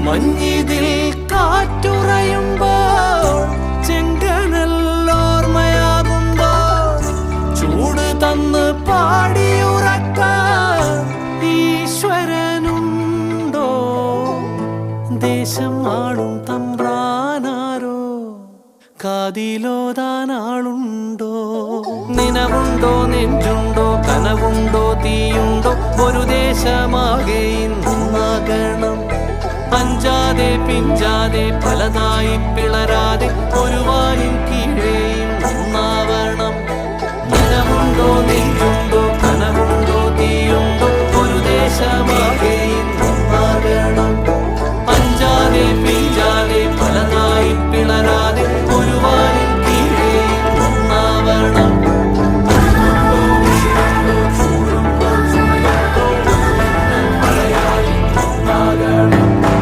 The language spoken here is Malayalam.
മഞ്ഞിതിൽ കാറ്റുറയുമ്പോൾ ചെങ്കനല്ലോർമ്മയാകുമ്പോൾ ചൂട് തന്ന് പാടിയുറക്കാൻ ഈശ്വരനുണ്ടോ? ദേശം ആളും തമ്പ്രാനാരോ കാതിലോതാനാളുണ്ടോ? നിനവുണ്ടോ, നെഞ്ചുണ്ടോ, കനവുണ്ടോ, തീയുണ്ടോ? ഒരു ദേശമാകെ ഇന്നാകണം. അഞ്ചാതെ പിഞ്ചാതെ പലതായി പിളരാതെ ഒരു വാനിൻ കീഴേ ഒന്നാവണം. നിനവുണ്ടോ, നെഞ്ചുണ്ടോ, കനവുണ്ടോ, തീയുണ്ടോ? ഒരു ദേശമാകെ